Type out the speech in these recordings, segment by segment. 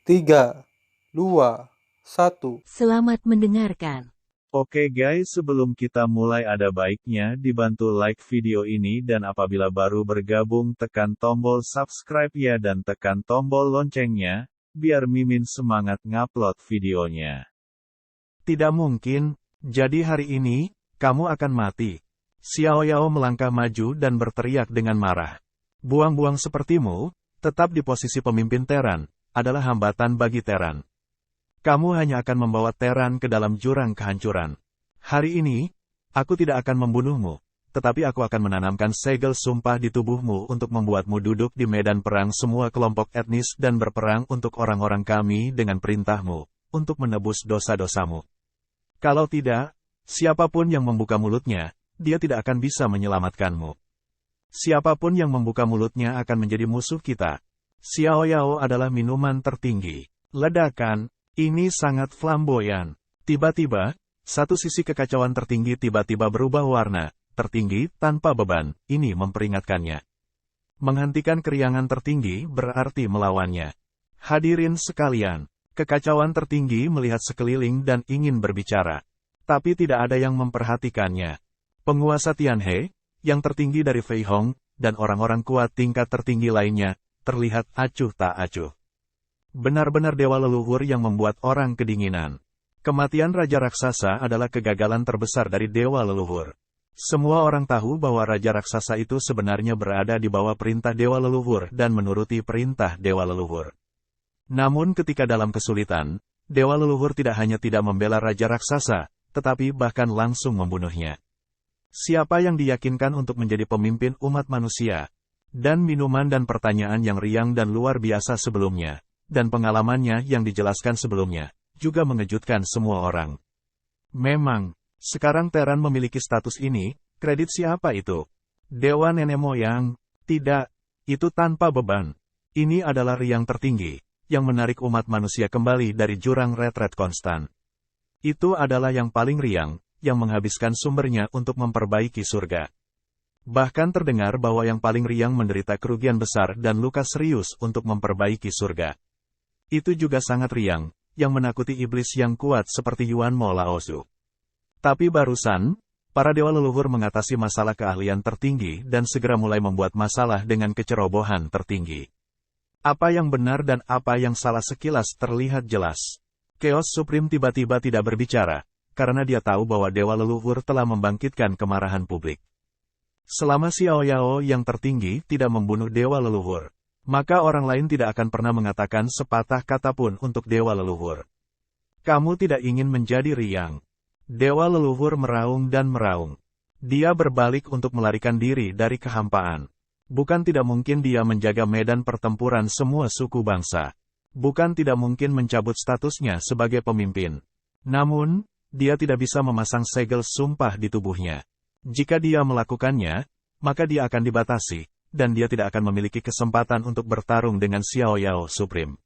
3, 2, 1. Selamat mendengarkan. Oke guys, sebelum kita mulai ada baiknya dibantu like video ini dan apabila baru bergabung tekan tombol subscribe ya dan tekan tombol loncengnya, biar Mimin semangat ngupload videonya. Tidak mungkin, jadi hari ini, kamu akan mati. Xiao Yao melangkah maju dan berteriak dengan marah. Buang-buang sepertimu, tetap di posisi pemimpin Teran, adalah hambatan bagi Teran. Kamu hanya akan membawa Teran ke dalam jurang kehancuran. Hari ini, aku tidak akan membunuhmu, tetapi aku akan menanamkan segel sumpah di tubuhmu untuk membuatmu duduk di medan perang semua kelompok etnis dan berperang untuk orang-orang kami dengan perintahmu, untuk menebus dosa-dosamu. Kalau tidak, siapapun yang membuka mulutnya, dia tidak akan bisa menyelamatkanmu. Siapapun yang membuka mulutnya akan menjadi musuh kita. Xiao Yao adalah minuman tertinggi. Ledakan. Ini sangat flamboyan. Tiba-tiba, satu sisi kekacauan tertinggi tiba-tiba berubah warna, tertinggi, tanpa beban, ini memperingatkannya. Menghentikan keriangan tertinggi berarti melawannya. Hadirin sekalian, kekacauan tertinggi melihat sekeliling dan ingin berbicara. Tapi tidak ada yang memperhatikannya. Penguasa Tianhe, yang tertinggi dari Fei Hong, dan orang-orang kuat tingkat tertinggi lainnya, terlihat acuh tak acuh. Benar-benar dewa leluhur yang membuat orang kedinginan. Kematian Raja Raksasa adalah kegagalan terbesar dari dewa leluhur. Semua orang tahu bahwa Raja Raksasa itu sebenarnya berada di bawah perintah dewa leluhur dan menuruti perintah dewa leluhur. Namun ketika dalam kesulitan, dewa leluhur tidak hanya tidak membela Raja Raksasa, tetapi bahkan langsung membunuhnya. Siapa yang diyakinkan untuk menjadi pemimpin umat manusia? Dan minuman dan pertanyaan yang riang dan luar biasa sebelumnya. Dan pengalamannya yang dijelaskan sebelumnya, juga mengejutkan semua orang. Memang, sekarang Teran memiliki status ini, kredit siapa itu? Dewa nenek moyang? Tidak, itu tanpa beban. Ini adalah riang tertinggi, yang menarik umat manusia kembali dari jurang retret konstan. Itu adalah yang paling riang, yang menghabiskan sumbernya untuk memperbaiki surga. Bahkan terdengar bahwa yang paling riang menderita kerugian besar dan luka serius untuk memperbaiki surga. Itu juga sangat riang, yang menakuti iblis yang kuat seperti Yuan Mo Laozu. Tapi barusan, para dewa leluhur mengatasi masalah keahlian tertinggi dan segera mulai membuat masalah dengan kecerobohan tertinggi. Apa yang benar dan apa yang salah sekilas terlihat jelas. Chaos Supreme tiba-tiba tidak berbicara, karena dia tahu bahwa dewa leluhur telah membangkitkan kemarahan publik. Selama Xiao Yao yang tertinggi tidak membunuh dewa leluhur, maka orang lain tidak akan pernah mengatakan sepatah kata pun untuk dewa leluhur. Kamu tidak ingin menjadi riang. Dewa leluhur meraung dan meraung. Dia berbalik untuk melarikan diri dari kehampaan. Bukan tidak mungkin dia menjaga medan pertempuran semua suku bangsa. Bukan tidak mungkin mencabut statusnya sebagai pemimpin. Namun, dia tidak bisa memasang segel sumpah di tubuhnya. Jika dia melakukannya, maka dia akan dibatasi. Dan dia tidak akan memiliki kesempatan untuk bertarung dengan Xiao Yao Supreme.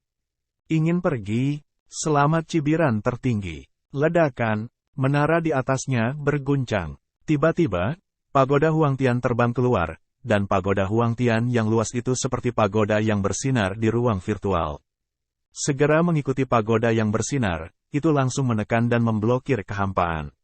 Ingin pergi, selamat cibiran tertinggi. Ledakan, menara di atasnya berguncang. Tiba-tiba, pagoda Huangtian terbang keluar, dan pagoda Huangtian yang luas itu seperti pagoda yang bersinar di ruang virtual. Segera mengikuti pagoda yang bersinar, itu langsung menekan dan memblokir kehampaan.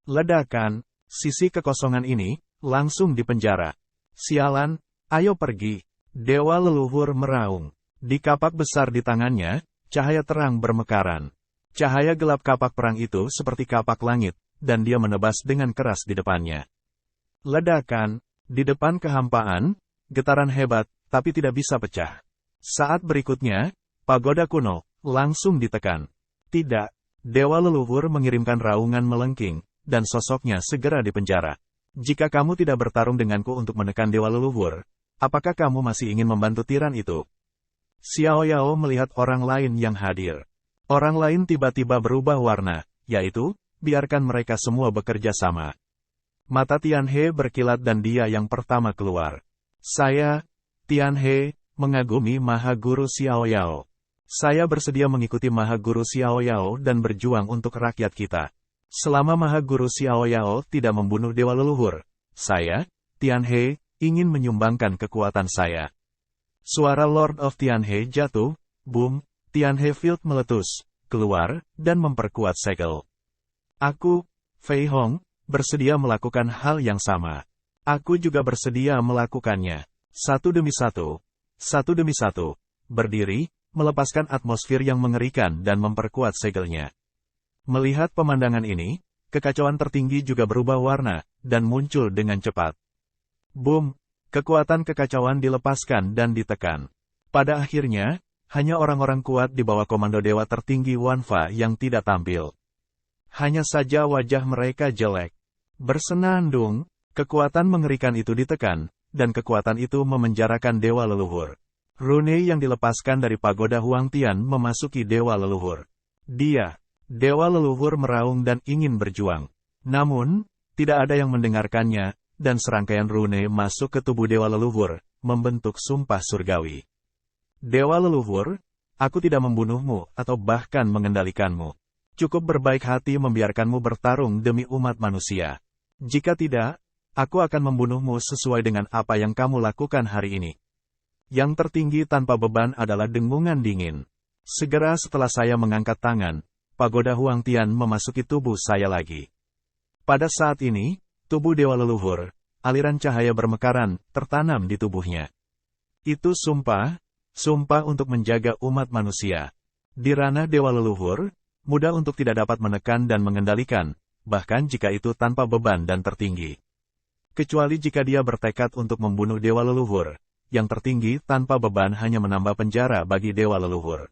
Ledakan, sisi kekosongan ini, langsung dipenjara. Sialan, ayo pergi. Dewa leluhur meraung. Di kapak besar di tangannya, cahaya terang bermekaran. Cahaya gelap kapak perang itu seperti kapak langit, dan dia menebas dengan keras di depannya. Ledakan, di depan kehampaan, getaran hebat, tapi tidak bisa pecah. Saat berikutnya, pagoda kuno, langsung ditekan. Tidak, dewa leluhur mengirimkan raungan melengking, dan sosoknya segera dipenjara. Jika kamu tidak bertarung denganku untuk menekan dewa leluhur, apakah kamu masih ingin membantu tiran itu? Xiao Yao melihat orang lain yang hadir. Orang lain tiba-tiba berubah warna, yaitu, biarkan mereka semua bekerja sama. Mata Tianhe berkilat dan dia yang pertama keluar. Saya, Tianhe, mengagumi Maha Guru Xiao Yao. Saya bersedia mengikuti Maha Guru Xiao Yao dan berjuang untuk rakyat kita. Selama Maha Guru Xiao Yao tidak membunuh dewa leluhur, saya, Tianhe, ingin menyumbangkan kekuatan saya. Suara Lord of Tianhe jatuh, boom, Tian Hefield meletus, keluar, dan memperkuat segel. Aku, Fei Hong, bersedia melakukan hal yang sama. Aku juga bersedia melakukannya. Satu demi satu, berdiri, melepaskan atmosfer yang mengerikan dan memperkuat segelnya. Melihat pemandangan ini, kekacauan tertinggi juga berubah warna, dan muncul dengan cepat. Boom! Kekuatan kekacauan dilepaskan dan ditekan. Pada akhirnya, hanya orang-orang kuat di bawah komando dewa tertinggi Wanfa yang tidak tampil. Hanya saja wajah mereka jelek. Bersenandung, kekuatan mengerikan itu ditekan, dan kekuatan itu memenjarakan dewa leluhur. Rune yang dilepaskan dari pagoda Huangtian memasuki dewa leluhur. Dewa leluhur meraung dan ingin berjuang. Namun, tidak ada yang mendengarkannya, dan serangkaian rune masuk ke tubuh dewa leluhur, membentuk sumpah surgawi. Dewa leluhur, aku tidak membunuhmu atau bahkan mengendalikanmu. Cukup berbaik hati membiarkanmu bertarung demi umat manusia. Jika tidak, aku akan membunuhmu sesuai dengan apa yang kamu lakukan hari ini. Yang tertinggi tanpa beban adalah dengungan dingin. Segera setelah saya mengangkat tangan, pagoda Huangtian memasuki tubuh saya lagi. Pada saat ini, tubuh dewa leluhur, aliran cahaya bermekaran, tertanam di tubuhnya. Itu sumpah untuk menjaga umat manusia. Di ranah dewa leluhur, mudah untuk tidak dapat menekan dan mengendalikan, bahkan jika itu tanpa beban dan tertinggi. Kecuali jika dia bertekad untuk membunuh dewa leluhur, yang tertinggi tanpa beban hanya menambah penjara bagi dewa leluhur.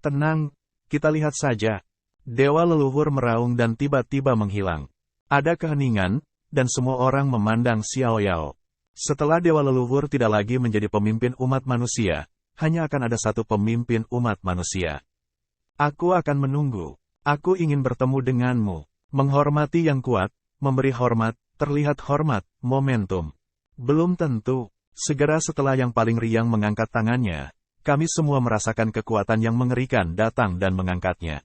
Tenang, kita lihat saja. Dewa leluhur meraung dan tiba-tiba menghilang. Ada keheningan, dan semua orang memandang Xiao Yao. Setelah dewa leluhur tidak lagi menjadi pemimpin umat manusia, hanya akan ada satu pemimpin umat manusia. Aku akan menunggu. Aku ingin bertemu denganmu. Menghormati yang kuat, memberi hormat, terlihat hormat, momentum. Belum tentu. Segera setelah yang paling riang mengangkat tangannya, kami semua merasakan kekuatan yang mengerikan datang dan mengangkatnya.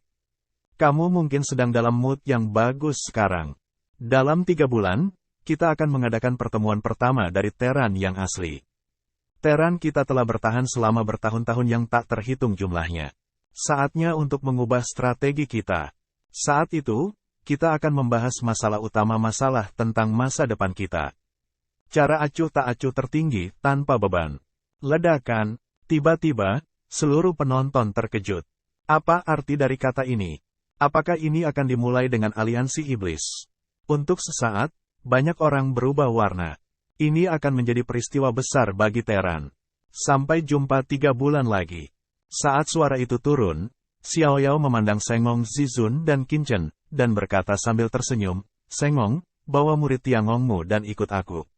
Kamu mungkin sedang dalam mood yang bagus sekarang. Dalam 3 bulan, kita akan mengadakan pertemuan pertama dari Teran yang asli. Teran kita telah bertahan selama bertahun-tahun yang tak terhitung jumlahnya. Saatnya untuk mengubah strategi kita. Saat itu, kita akan membahas masalah tentang masa depan kita. Cara acuh tak acuh tertinggi tanpa beban. Ledakan. Tiba-tiba, seluruh penonton terkejut. Apa arti dari kata ini? Apakah ini akan dimulai dengan aliansi iblis? Untuk sesaat, banyak orang berubah warna. Ini akan menjadi peristiwa besar bagi Teran. Sampai jumpa 3 bulan lagi. Saat suara itu turun, Xiao Yao memandang Sengong Zizun dan Qinchen, dan berkata sambil tersenyum, Sengong, bawa murid Tiangongmu dan ikut aku.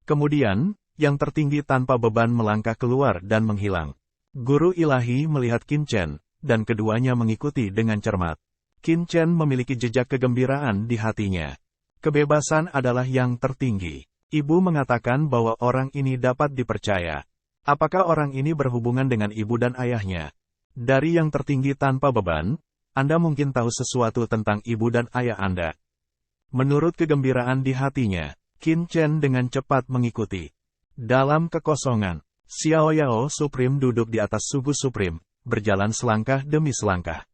Kemudian, yang tertinggi tanpa beban melangkah keluar dan menghilang. Guru ilahi melihat Qinchen, dan keduanya mengikuti dengan cermat. Qinchen memiliki jejak kegembiraan di hatinya. Kebebasan adalah yang tertinggi. Ibu mengatakan bahwa orang ini dapat dipercaya. Apakah orang ini berhubungan dengan ibu dan ayahnya? Dari yang tertinggi tanpa beban, Anda mungkin tahu sesuatu tentang ibu dan ayah Anda. Menurut kegembiraan di hatinya, Qinchen dengan cepat mengikuti. Dalam kekosongan, Xiao Yao Supreme duduk di atas subuh Supreme, berjalan selangkah demi selangkah.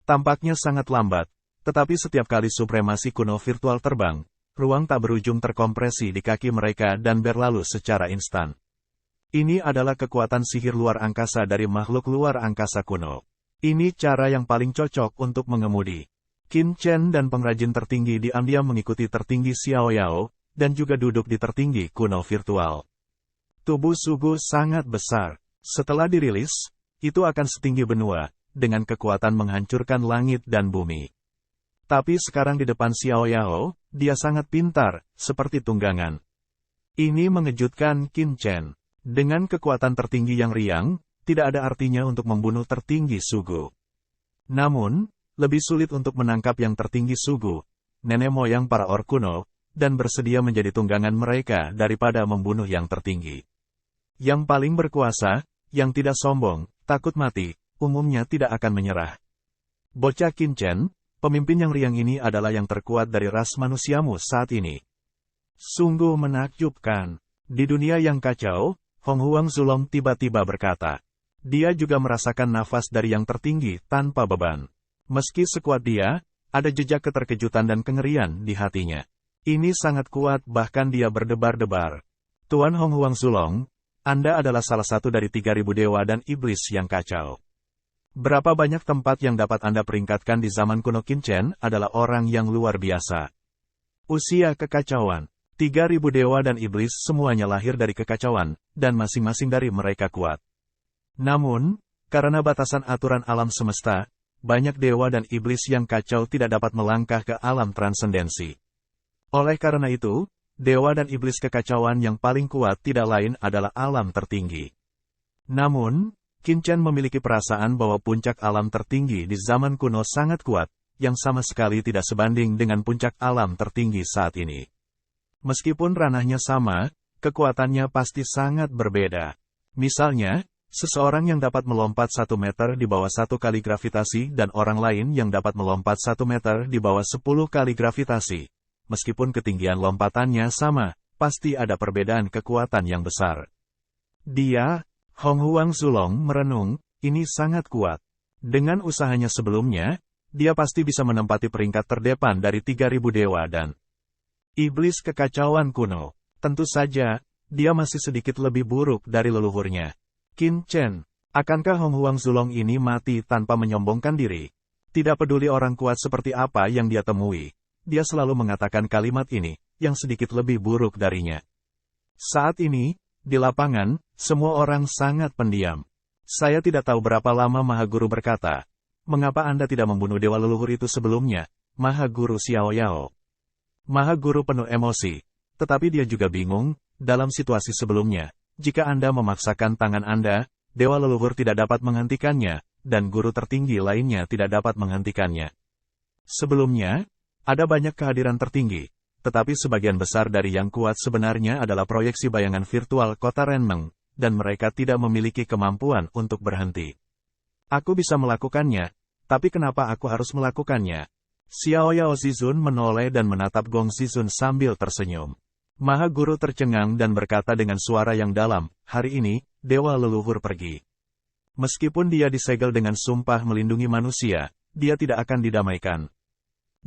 Tampaknya sangat lambat, tetapi setiap kali supremasi kuno virtual terbang, ruang tak berujung terkompresi di kaki mereka dan berlalu secara instan. Ini adalah kekuatan sihir luar angkasa dari makhluk luar angkasa kuno. Ini cara yang paling cocok untuk mengemudi. Qinchen dan pengrajin tertinggi diam-diam mengikuti tertinggi Xiao Yao, dan juga duduk di tertinggi kuno virtual. Tubuh subuh sangat besar. Setelah dirilis, itu akan setinggi benua, dengan kekuatan menghancurkan langit dan bumi. Tapi sekarang di depan Xiao Yao, dia sangat pintar, seperti tunggangan. Ini mengejutkan Qinchen. Dengan kekuatan tertinggi yang riang, tidak ada artinya untuk membunuh tertinggi Sugu. Namun, lebih sulit untuk menangkap yang tertinggi Sugu, nenek moyang para orc kuno, dan bersedia menjadi tunggangan mereka daripada membunuh yang tertinggi. Yang paling berkuasa, yang tidak sombong, takut mati, umumnya tidak akan menyerah. Bocah Qinchen, pemimpin yang riang ini adalah yang terkuat dari ras manusiamu saat ini. Sungguh menakjubkan. Di dunia yang kacau, Hong Huang Zulong tiba-tiba berkata. Dia juga merasakan nafas dari yang tertinggi tanpa beban. Meski sekuat dia, ada jejak keterkejutan dan kengerian di hatinya. Ini sangat kuat, bahkan dia berdebar-debar. Tuan Hong Huang Zulong, Anda adalah salah satu dari 3.000 dewa dan iblis yang kacau. Berapa banyak tempat yang dapat Anda peringkatkan di zaman kuno? Qin Chen adalah orang yang luar biasa. Usia kekacauan. 3.000 dewa dan iblis semuanya lahir dari kekacauan, dan masing-masing dari mereka kuat. Namun, karena batasan aturan alam semesta, banyak dewa dan iblis yang kacau tidak dapat melangkah ke alam transendensi. Oleh karena itu, dewa dan iblis kekacauan yang paling kuat tidak lain adalah alam tertinggi. Namun, Qin Chen memiliki perasaan bahwa puncak alam tertinggi di zaman kuno sangat kuat, yang sama sekali tidak sebanding dengan puncak alam tertinggi saat ini. Meskipun ranahnya sama, kekuatannya pasti sangat berbeda. Misalnya, seseorang yang dapat melompat 1 meter di bawah 1 kali gravitasi dan orang lain yang dapat melompat 1 meter di bawah 10 kali gravitasi. Meskipun ketinggian lompatannya sama, pasti ada perbedaan kekuatan yang besar. Dia, Hong Huang Zulong, merenung, ini sangat kuat. Dengan usahanya sebelumnya, dia pasti bisa menempati peringkat terdepan dari 3.000 dewa dan iblis kekacauan kuno. Tentu saja, dia masih sedikit lebih buruk dari leluhurnya. Qin Chen, akankah Hong Huang Zulong ini mati tanpa menyombongkan diri? Tidak peduli orang kuat seperti apa yang dia temui, dia selalu mengatakan kalimat ini, yang sedikit lebih buruk darinya. Saat ini, di lapangan, semua orang sangat pendiam. Saya tidak tahu berapa lama Mahaguru berkata, mengapa Anda tidak membunuh dewa leluhur itu sebelumnya, Mahaguru Xiao Yao. Mahaguru penuh emosi, tetapi dia juga bingung, dalam situasi sebelumnya, jika Anda memaksakan tangan Anda, dewa leluhur tidak dapat menghentikannya, dan guru tertinggi lainnya tidak dapat menghentikannya. Sebelumnya, ada banyak kehadiran tertinggi, tetapi sebagian besar dari yang kuat sebenarnya adalah proyeksi bayangan virtual kota Renmeng, dan mereka tidak memiliki kemampuan untuk berhenti. Aku bisa melakukannya, tapi kenapa aku harus melakukannya? Xiao Yao Zizun menoleh dan menatap Gong Zizun sambil tersenyum. Mahaguru tercengang dan berkata dengan suara yang dalam, hari ini, dewa leluhur pergi. Meskipun dia disegel dengan sumpah melindungi manusia, dia tidak akan didamaikan.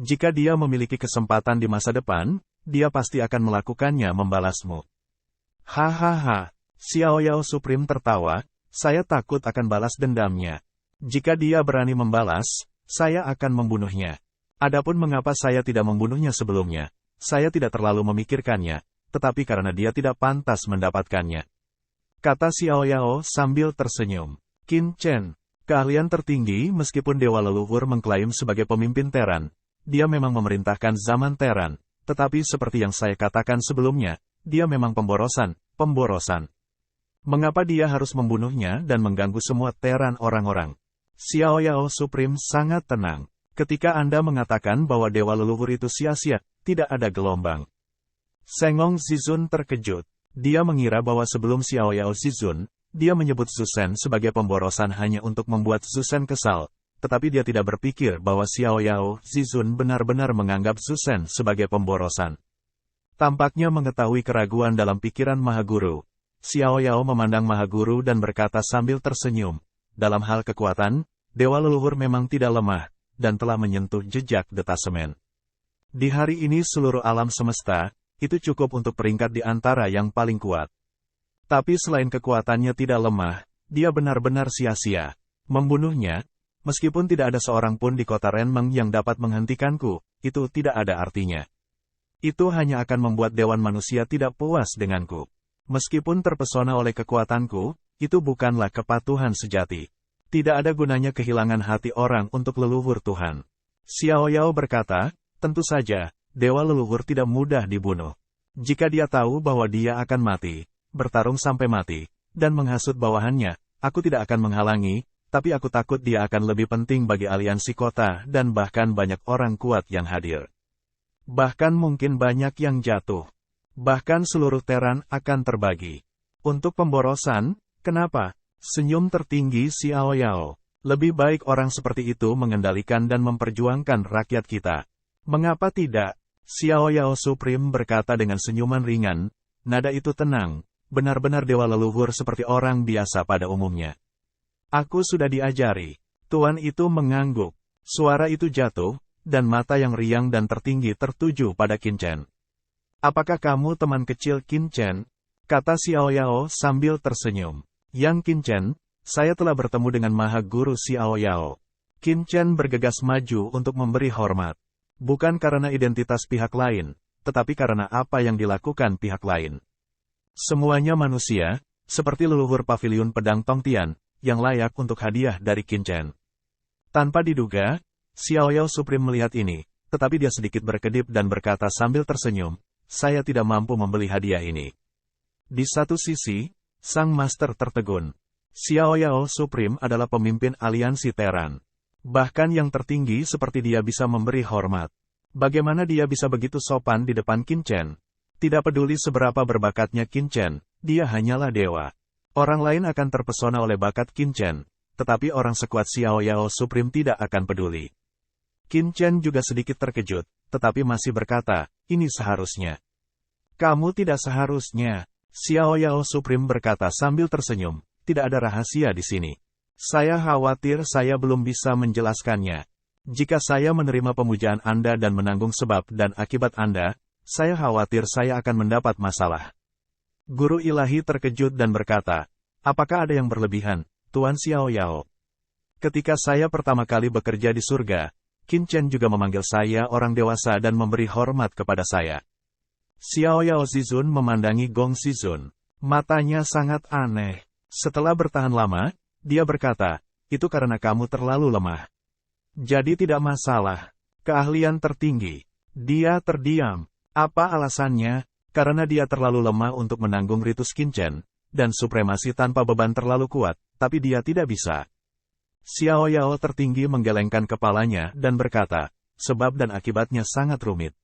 Jika dia memiliki kesempatan di masa depan, dia pasti akan melakukannya membalasmu. Hahaha, Xiao Yao Supreme tertawa, saya takut akan balas dendamnya. Jika dia berani membalas, saya akan membunuhnya. Adapun mengapa saya tidak membunuhnya sebelumnya, saya tidak terlalu memikirkannya, tetapi karena dia tidak pantas mendapatkannya. Kata Xiao Yao sambil tersenyum. Qin Chen, keahlian tertinggi meskipun dewa leluhur mengklaim sebagai pemimpin Teran, dia memang memerintahkan zaman Teran, tetapi seperti yang saya katakan sebelumnya, dia memang pemborosan. Mengapa dia harus membunuhnya dan mengganggu semua Teran orang-orang? Xiao Yao Supreme sangat tenang. Ketika Anda mengatakan bahwa dewa leluhur itu sia-sia, tidak ada gelombang. Sengong Zizun terkejut. Dia mengira bahwa sebelum Xiao Yao Zizun, dia menyebut Zusen sebagai pemborosan hanya untuk membuat Zusen kesal, tetapi dia tidak berpikir bahwa Xiao Yao Zizun benar-benar menganggap Zusen sebagai pemborosan. Tampaknya mengetahui keraguan dalam pikiran Mahaguru. Xiao Yao memandang Mahaguru dan berkata sambil tersenyum, dalam hal kekuatan, dewa leluhur memang tidak lemah, dan telah menyentuh jejak detasemen. Di hari ini seluruh alam semesta, itu cukup untuk peringkat di antara yang paling kuat. Tapi selain kekuatannya tidak lemah, dia benar-benar sia-sia. Membunuhnya, meskipun tidak ada seorang pun di kota Renmeng yang dapat menghentikanku, itu tidak ada artinya. Itu hanya akan membuat dewan manusia tidak puas denganku. Meskipun terpesona oleh kekuatanku, itu bukanlah kepatuhan sejati. Tidak ada gunanya kehilangan hati orang untuk leluhur Tuhan. Xiao Yao berkata, tentu saja, dewa leluhur tidak mudah dibunuh. Jika dia tahu bahwa dia akan mati, bertarung sampai mati, dan menghasut bawahannya, aku tidak akan menghalangi, tapi aku takut dia akan lebih penting bagi aliansi kota dan bahkan banyak orang kuat yang hadir. Bahkan mungkin banyak yang jatuh. Bahkan seluruh Teran akan terbagi. Untuk pemborosan, kenapa? Senyum tertinggi Xiao Yao. Lebih baik orang seperti itu mengendalikan dan memperjuangkan rakyat kita. Mengapa tidak? Xiao Yao Supreme berkata dengan senyuman ringan, nada itu tenang, benar-benar dewa leluhur seperti orang biasa pada umumnya. Aku sudah diajari. Tuan itu mengangguk. Suara itu jatuh, dan mata yang riang dan tertinggi tertuju pada Qin Chen. Apakah kamu teman kecil Qin Chen? Kata Xiao Yao sambil tersenyum. Yang Qin Chen, saya telah bertemu dengan Maha Guru Xiao Yao. Qin Chen bergegas maju untuk memberi hormat. Bukan karena identitas pihak lain, tetapi karena apa yang dilakukan pihak lain. Semuanya manusia, seperti leluhur paviliun pedang Tongtian, yang layak untuk hadiah dari Qin Chen. Tanpa diduga, Xiao Yao Supreme melihat ini, tetapi dia sedikit berkedip dan berkata sambil tersenyum, saya tidak mampu membeli hadiah ini. Di satu sisi, sang master tertegun. Xiao Yao Supreme adalah pemimpin aliansi Teran. Bahkan yang tertinggi seperti dia bisa memberi hormat. Bagaimana dia bisa begitu sopan di depan Qin Chen? Tidak peduli seberapa berbakatnya Qin Chen, dia hanyalah dewa. Orang lain akan terpesona oleh bakat Qin Chen, tetapi orang sekuat Xiao Yao Supreme tidak akan peduli. Qin Chen juga sedikit terkejut, tetapi masih berkata, ini seharusnya. Kamu tidak seharusnya. Xiao Yao Supreme berkata sambil tersenyum, tidak ada rahasia di sini. Saya khawatir saya belum bisa menjelaskannya. Jika saya menerima pemujaan Anda dan menanggung sebab dan akibat Anda, saya khawatir saya akan mendapat masalah. Guru ilahi terkejut dan berkata, apakah ada yang berlebihan, Tuan Xiao Yao? Ketika saya pertama kali bekerja di surga, Qin Chen juga memanggil saya orang dewasa dan memberi hormat kepada saya. Xiao Yao Zizun memandangi Gong Zizun. Matanya sangat aneh. Setelah bertahan lama, dia berkata, itu karena kamu terlalu lemah. Jadi tidak masalah. Keahlian tertinggi. Dia terdiam. Apa alasannya? Karena dia terlalu lemah untuk menanggung ritus Qin Chen, dan supremasi tanpa beban terlalu kuat, tapi dia tidak bisa. Xiao Yao tertinggi menggelengkan kepalanya dan berkata, sebab dan akibatnya sangat rumit.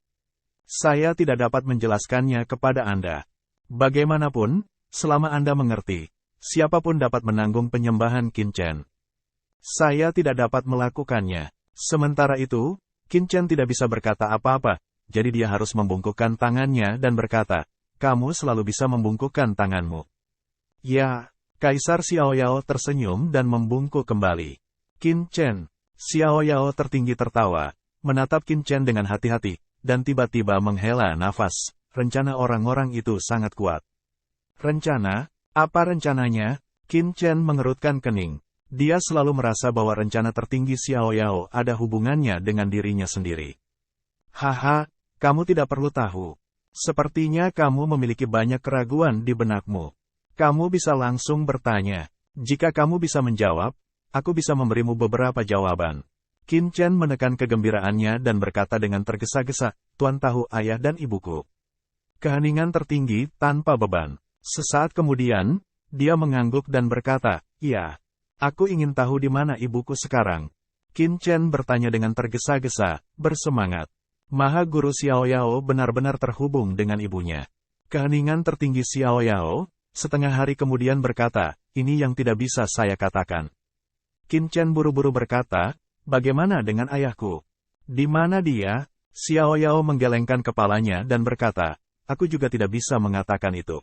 Saya tidak dapat menjelaskannya kepada Anda. Bagaimanapun, selama Anda mengerti, siapapun dapat menanggung penyembahan Qin Chen. Saya tidak dapat melakukannya. Sementara itu, Qin Chen tidak bisa berkata apa-apa, jadi dia harus membungkukkan tangannya dan berkata, kamu selalu bisa membungkukkan tanganmu. Ya, Kaisar Xiao Yao tersenyum dan membungkuk kembali. Qin Chen. Xiao Yao tertinggi tertawa, menatap Qin Chen dengan hati-hati, dan tiba-tiba menghela nafas. Rencana orang-orang itu sangat kuat. Rencana? Apa rencananya? Qin Chen mengerutkan kening. Dia selalu merasa bahwa rencana tertinggi Xiao Yao ada hubungannya dengan dirinya sendiri. Haha, kamu tidak perlu tahu. Sepertinya kamu memiliki banyak keraguan di benakmu. Kamu bisa langsung bertanya. Jika kamu bisa menjawab, aku bisa memberimu beberapa jawaban. Qin Chen menekan kegembiraannya dan berkata dengan tergesa-gesa, Tuan tahu ayah dan ibuku. Keheningan tertinggi tanpa beban. Sesaat kemudian, dia mengangguk dan berkata, iya. Aku ingin tahu di mana ibuku sekarang. Qin Chen bertanya dengan tergesa-gesa, bersemangat. Maha Guru Xiao Yao benar-benar terhubung dengan ibunya. Keheningan tertinggi Xiao Yao, setengah hari kemudian berkata, ini yang tidak bisa saya katakan. Qin Chen buru-buru berkata, bagaimana dengan ayahku? Di mana dia? Xiao Yao menggelengkan kepalanya dan berkata, aku juga tidak bisa mengatakan itu.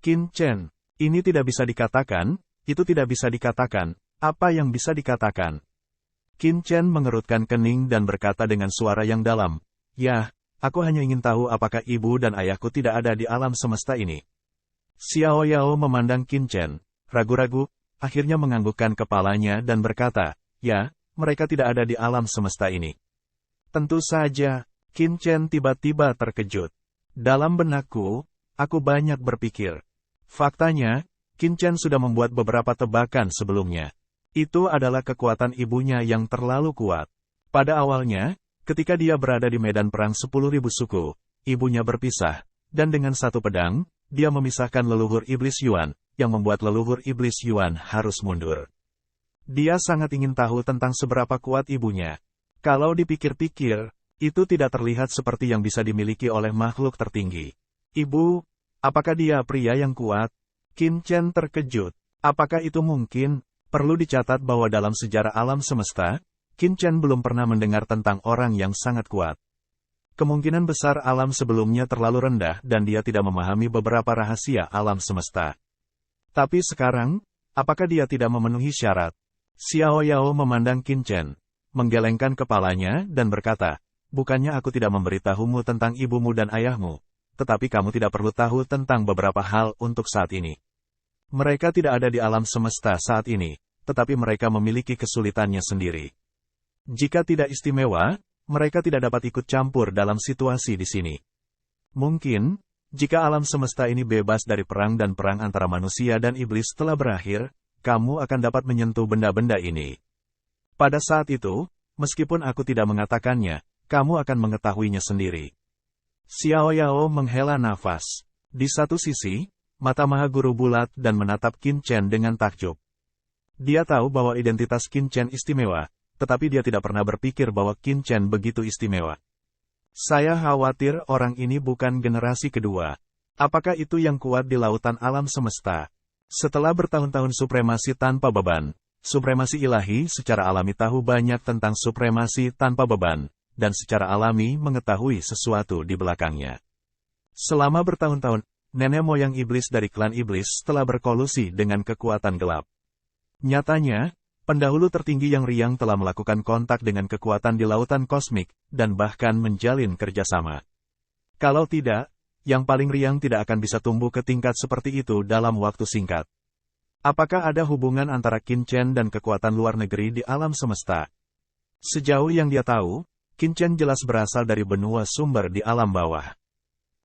Qin Chen, ini tidak bisa dikatakan, itu tidak bisa dikatakan, apa yang bisa dikatakan? Qin Chen mengerutkan kening dan berkata dengan suara yang dalam, ya, aku hanya ingin tahu apakah ibu dan ayahku tidak ada di alam semesta ini. Xiao Yao memandang Qin Chen, ragu-ragu, akhirnya menganggukkan kepalanya dan berkata, ya, mereka tidak ada di alam semesta ini. Tentu saja, Qin Chen tiba-tiba terkejut. Dalam benakku, aku banyak berpikir. Faktanya, Qin Chen sudah membuat beberapa tebakan sebelumnya. Itu adalah kekuatan ibunya yang terlalu kuat. Pada awalnya, ketika dia berada di medan perang 10.000 suku, ibunya berpisah, dan dengan satu pedang, dia memisahkan leluhur iblis Yuan, yang membuat leluhur iblis Yuan harus mundur. Dia sangat ingin tahu tentang seberapa kuat ibunya. Kalau dipikir-pikir, itu tidak terlihat seperti yang bisa dimiliki oleh makhluk tertinggi. Ibu, apakah dia pria yang kuat? Qin Chen terkejut. Apakah itu mungkin? Perlu dicatat bahwa dalam sejarah alam semesta, Qin Chen belum pernah mendengar tentang orang yang sangat kuat. Kemungkinan besar alam sebelumnya terlalu rendah dan dia tidak memahami beberapa rahasia alam semesta. Tapi sekarang, Apakah dia tidak memenuhi syarat? Xiao Yao memandang Qin Chen, menggelengkan kepalanya dan berkata, bukannya aku tidak memberitahumu tentang ibumu dan ayahmu, tetapi kamu tidak perlu tahu tentang beberapa hal untuk saat ini. Mereka tidak ada di alam semesta saat ini, tetapi mereka memiliki kesulitannya sendiri. Jika tidak istimewa, mereka tidak dapat ikut campur dalam situasi di sini. Mungkin, jika alam semesta ini bebas dari perang dan perang antara manusia dan iblis telah berakhir, kamu akan dapat menyentuh benda-benda ini. Pada saat itu, meskipun aku tidak mengatakannya, kamu akan mengetahuinya sendiri. Xiao Yao menghela nafas. Di satu sisi, mata Maha Guru bulat dan menatap Qin Chen dengan takjub. Dia tahu bahwa identitas Qin Chen istimewa, tetapi dia tidak pernah berpikir bahwa Qin Chen begitu istimewa. Saya khawatir orang ini bukan generasi kedua. Apakah itu yang kuat di lautan alam semesta? Setelah bertahun-tahun supremasi tanpa beban, supremasi ilahi secara alami tahu banyak tentang supremasi tanpa beban, dan secara alami mengetahui sesuatu di belakangnya. Selama bertahun-tahun, nenek moyang iblis dari klan iblis telah berkolusi dengan kekuatan gelap. Nyatanya, pendahulu tertinggi yang riang telah melakukan kontak dengan kekuatan di lautan kosmik, dan bahkan menjalin kerjasama. Kalau tidak, yang paling riang tidak akan bisa tumbuh ke tingkat seperti itu dalam waktu singkat. Apakah ada hubungan antara Qin Chen dan kekuatan luar negeri di alam semesta? Sejauh yang dia tahu, Qin Chen jelas berasal dari benua sumber di alam bawah.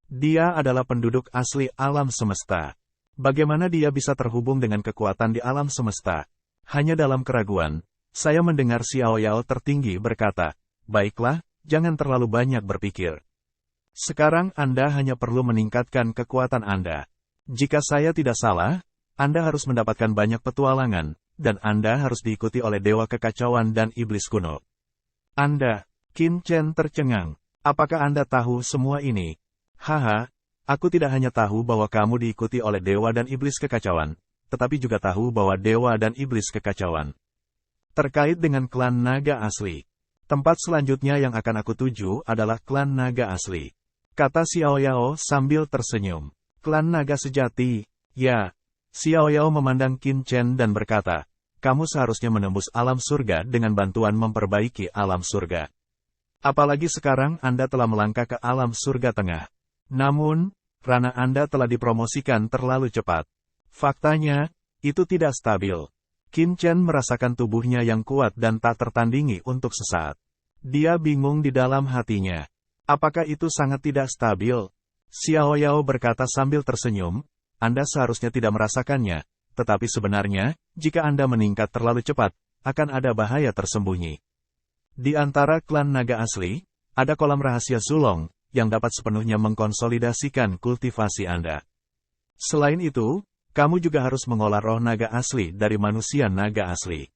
Dia adalah penduduk asli alam semesta. Bagaimana dia bisa terhubung dengan kekuatan di alam semesta? Hanya dalam keraguan, saya mendengar Xiao Yao tertinggi berkata, baiklah, jangan terlalu banyak berpikir. Sekarang Anda hanya perlu meningkatkan kekuatan Anda. Jika saya tidak salah, Anda harus mendapatkan banyak petualangan, dan Anda harus diikuti oleh Dewa Kekacauan dan Iblis Kuno. Anda, Qin Chen tercengang. Apakah Anda tahu semua ini? Haha, aku tidak hanya tahu bahwa kamu diikuti oleh Dewa dan Iblis Kekacauan, tetapi juga tahu bahwa Dewa dan Iblis Kekacauan terkait dengan klan naga asli. Tempat selanjutnya yang akan aku tuju adalah klan naga asli, kata Xiao Yao sambil tersenyum. Klan naga sejati, ya. Xiao Yao memandang Qin Chen dan berkata, kamu seharusnya menembus alam surga dengan bantuan memperbaiki alam surga. Apalagi sekarang Anda telah melangkah ke alam surga tengah. Namun, ranah Anda telah dipromosikan terlalu cepat. Faktanya, itu tidak stabil. Qin Chen merasakan tubuhnya yang kuat dan tak tertandingi untuk sesaat. Dia bingung di dalam hatinya. Apakah itu sangat tidak stabil? Xiao Yao berkata sambil tersenyum, Anda seharusnya tidak merasakannya, tetapi sebenarnya, jika Anda meningkat terlalu cepat, akan ada bahaya tersembunyi. Di antara klan naga asli, ada kolam rahasia Zulong, yang dapat sepenuhnya mengkonsolidasikan kultivasi Anda. Selain itu, kamu juga harus mengolah roh naga asli dari manusia naga asli.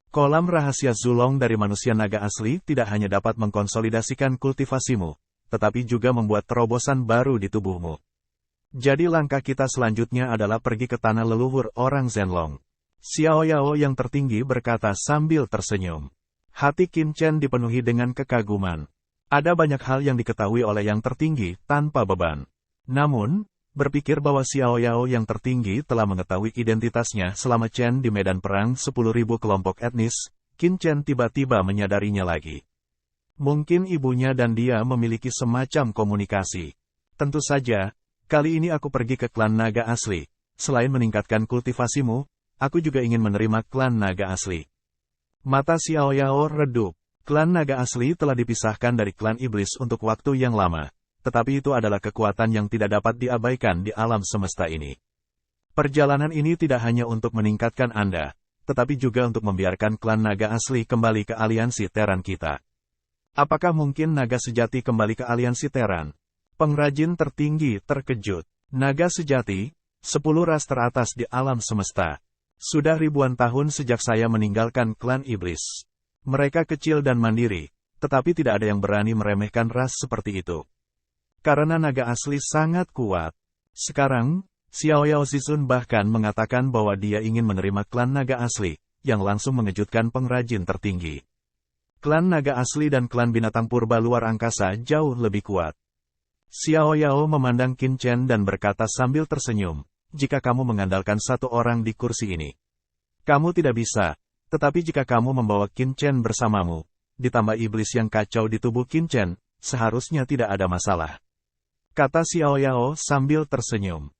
Kolam rahasia Zulong dari manusia naga asli tidak hanya dapat mengkonsolidasikan kultivasimu, tetapi juga membuat terobosan baru di tubuhmu. Jadi langkah kita selanjutnya adalah pergi ke tanah leluhur orang Zenlong. Xiao Yao yang tertinggi berkata sambil tersenyum. Hati Qin Chen dipenuhi dengan kekaguman. Ada banyak hal yang diketahui oleh yang tertinggi tanpa beban. Namun, berpikir bahwa Xiao Yao yang tertinggi telah mengetahui identitasnya selama Chen di medan perang 10.000 kelompok etnis, Qin Chen tiba-tiba menyadarinya lagi. Mungkin ibunya dan dia memiliki semacam komunikasi. Tentu saja, kali ini aku pergi ke klan naga asli. Selain meningkatkan kultivasimu, aku juga ingin menerima klan naga asli. Mata Xiao Yao redup. Klan naga asli telah dipisahkan dari klan iblis untuk waktu yang lama. Tetapi itu adalah kekuatan yang tidak dapat diabaikan di alam semesta ini. Perjalanan ini tidak hanya untuk meningkatkan Anda, tetapi juga untuk membiarkan klan naga asli kembali ke aliansi Teran kita. Apakah mungkin naga sejati kembali ke aliansi Teran? Pengrajin tertinggi terkejut. Naga sejati, 10 ras teratas di alam semesta. Sudah ribuan tahun sejak saya meninggalkan klan iblis. Mereka kecil dan mandiri, tetapi tidak ada yang berani meremehkan ras seperti itu. Karena naga asli sangat kuat. Sekarang, Xiao Yao Zizun bahkan mengatakan bahwa dia ingin menerima klan naga asli, yang langsung mengejutkan pengrajin tertinggi. Klan naga asli dan klan binatang purba luar angkasa jauh lebih kuat. Xiao Yao memandang Qin Chen dan berkata sambil tersenyum, jika kamu mengandalkan satu orang di kursi ini, Kamu tidak bisa. Tetapi jika kamu membawa Qin Chen bersamamu, ditambah iblis yang kacau di tubuh Qin Chen, seharusnya tidak ada masalah. Kata Xiao Yao sambil tersenyum.